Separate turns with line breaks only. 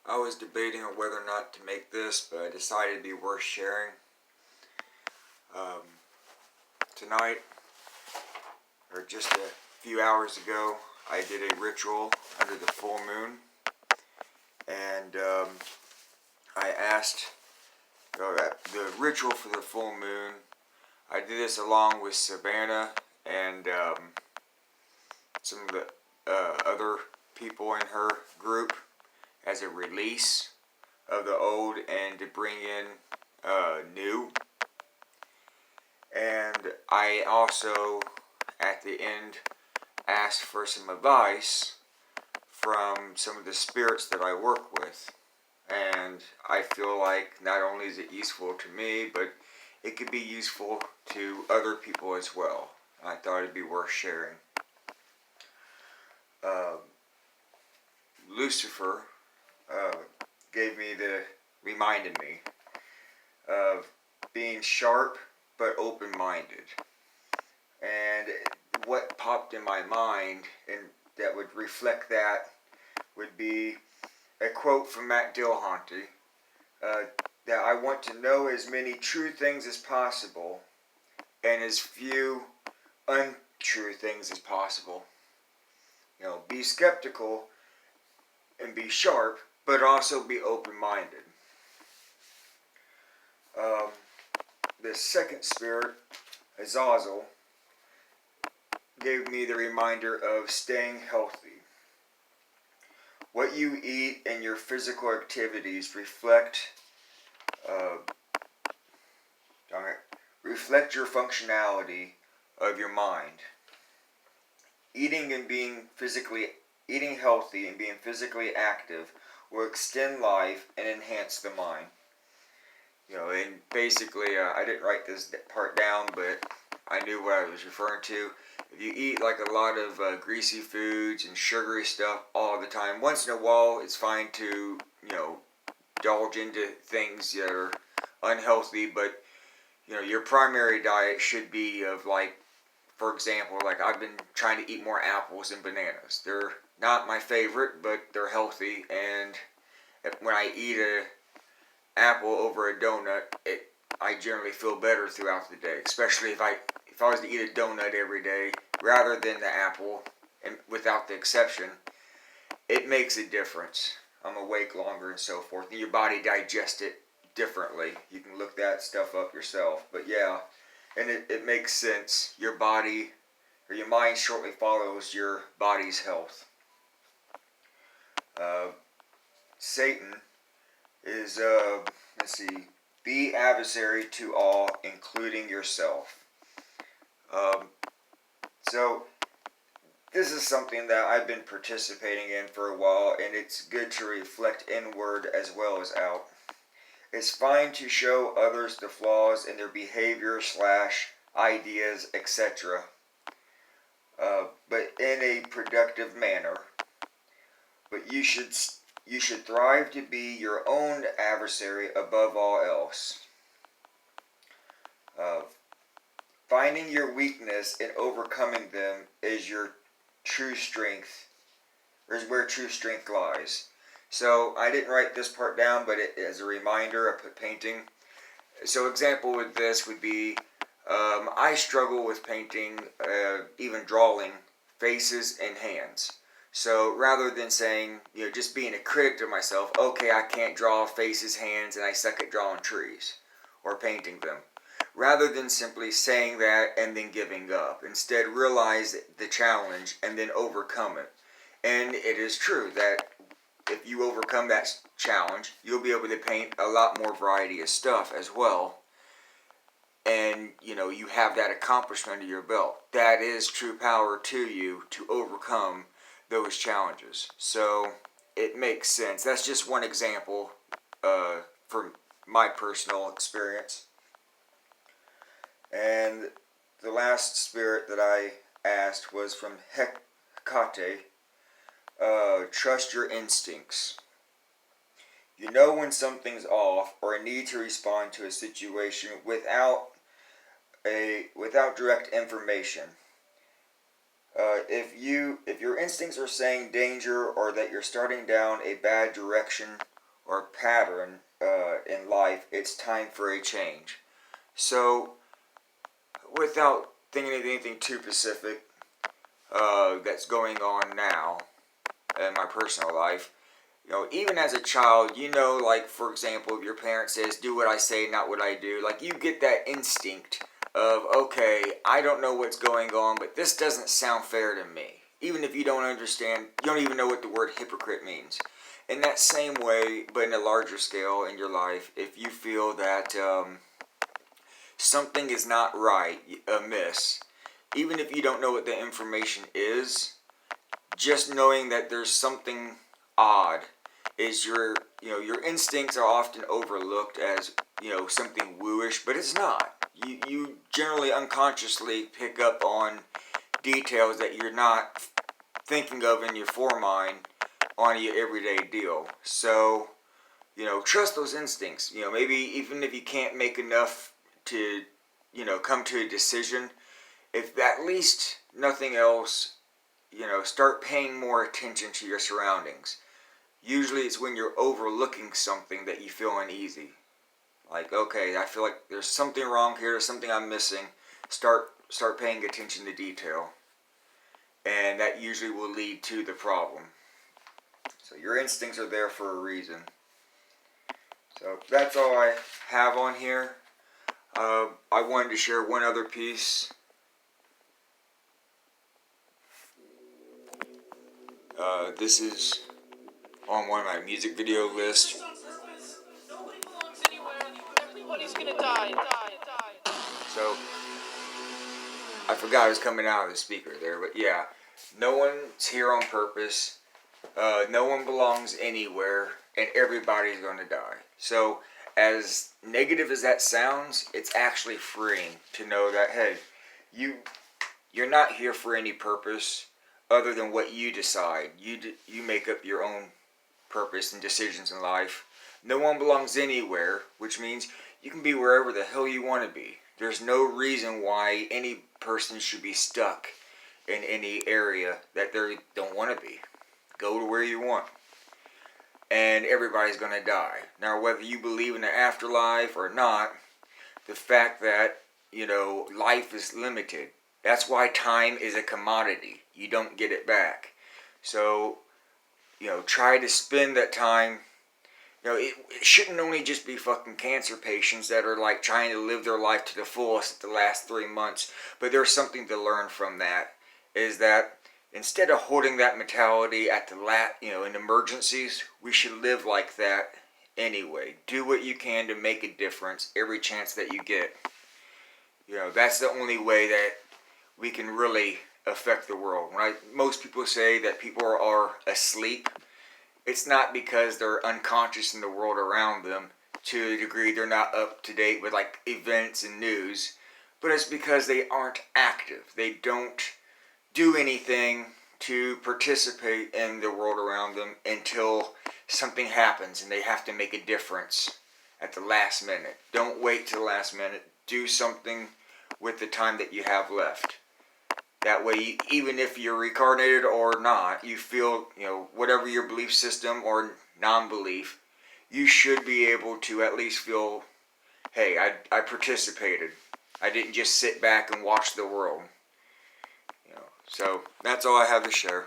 I was debating on whether or not to make this, but I decided it'd be worth sharing. Um, Tonight, or just a few hours ago, I did a ritual under the full moon, and I asked the ritual for the full moon. I did this along with Savannah and some of the other people in her group as a release of the old and to bring in new. And I also, at the end, asked for some advice from some of the spirits that I work with. And I feel like not only is it useful to me, but it could be useful to other people as well. I thought it'd be worth sharing. Lucifer reminded me of being sharp but open-minded. And what popped in my mind and that would reflect that would be a quote from Matt Dillahunty, that I want to know as many true things as possible and as few untrue things as possible. Be skeptical and be sharp, but also be open-minded. The second spirit, Azazel, gave me the reminder of staying healthy. What you eat and your physical activities reflect your functionality of your mind. Eating healthy and being physically active will extend life and enhance the mind. And basically, I didn't write this part down, but I knew what I was referring to. If you eat like a lot of greasy foods and sugary stuff all the time, once in a while it's fine to, indulge into things that are unhealthy, but, your primary diet should be of for example, I've been trying to eat more apples and bananas. They're not my favorite, but they're healthy, and when I eat an apple over a donut, I generally feel better throughout the day, especially if I was to eat a donut every day rather than the apple, and without the exception, it makes a difference. I'm awake longer and so forth, and your body digests it differently. You can look that stuff up yourself, but yeah, and it makes sense. Your body, or your mind, shortly follows your body's health. Satan is, the adversary to all, including yourself. So, this is something that I've been participating in for a while, and it's good to reflect inward as well as out. It's fine to show others the flaws in their behavior / ideas, etc., but in a productive manner. But you should thrive to be your own adversary above all else. Finding your weakness and overcoming them is your true strength, or is where true strength lies. So I didn't write this part down, but as a reminder, I put painting. So example with this would be, I struggle with painting, even drawing faces and hands. So rather than saying, just being a critic to myself, okay, I can't draw faces, hands, and I suck at drawing trees or painting them. Rather than simply saying that and then giving up. Instead, realize the challenge and then overcome it. And it is true that if you overcome that challenge, you'll be able to paint a lot more variety of stuff as well. And, you have that accomplishment under your belt. That is true power to you to overcome those challenges. So, it makes sense. That's just one example from my personal experience. And the last spirit that I asked was from Hecate. Trust your instincts. You know when something's off or need to respond to a situation without direct information. If your instincts are saying danger or that you're starting down a bad direction or pattern in life, it's time for a change. So, without thinking of anything too specific that's going on now in my personal life, even as a child, like, for example, if your parent says, do what I say, not what I do, like, you get that instinct of, okay, I don't know what's going on, but this doesn't sound fair to me. Even if you don't understand, you don't even know what the word hypocrite means. In that same way, but in a larger scale in your life, if you feel that something is not right, amiss, even if you don't know what the information is, just knowing that there's something odd is your instincts are often overlooked as something wooish, but it's not. You generally unconsciously pick up on details that you're not thinking of in your foremind on your everyday deal. So trust those instincts. Maybe even if you can't make enough to come to a decision, if at least nothing else, start paying more attention to your surroundings. Usually it's when you're overlooking something that you feel uneasy. Like, okay, I feel like there's something wrong here, there's something I'm missing. Start paying attention to detail. And that usually will lead to the problem. So your instincts are there for a reason. So that's all I have on here. I wanted to share one other piece. This is on one of my music video lists.
Nobody belongs anywhere. Everybody's gonna die.
So I forgot it was coming out of the speaker there, but yeah, no one's here on purpose. No one belongs anywhere, and everybody's going to die. So, as negative as that sounds, it's actually freeing to know that, hey, you're not here for any purpose other than what you decide. You make up your own purpose and decisions in life. No one belongs anywhere, which means you can be wherever the hell you want to be. There's no reason why any person should be stuck in any area that they don't want to be. Go to where you want. And everybody's going to die. Now, whether you believe in the afterlife or not, the fact that, life is limited. That's why time is a commodity. You don't get it back. So, try to spend that time. It shouldn't only just be fucking cancer patients that are like trying to live their life to the fullest the last 3 months. But there's something to learn from that. Is that instead of holding that mentality at in emergencies, we should live like that anyway. Do what you can to make a difference every chance that you get. That's the only way that we can really affect the world. Most people say that people are asleep, it's not because they're unconscious in the world around them to a degree they're not up to date with like events and news, but it's because they aren't active. They don't do anything to participate in the world around them until something happens and they have to make a difference at the last minute. Don't wait till the last minute. Do something with the time that you have left. That way, even if you're reincarnated or not, you feel, whatever your belief system or non-belief, you should be able to at least feel, hey, I participated. I didn't just sit back and watch the world. So that's all I have to share.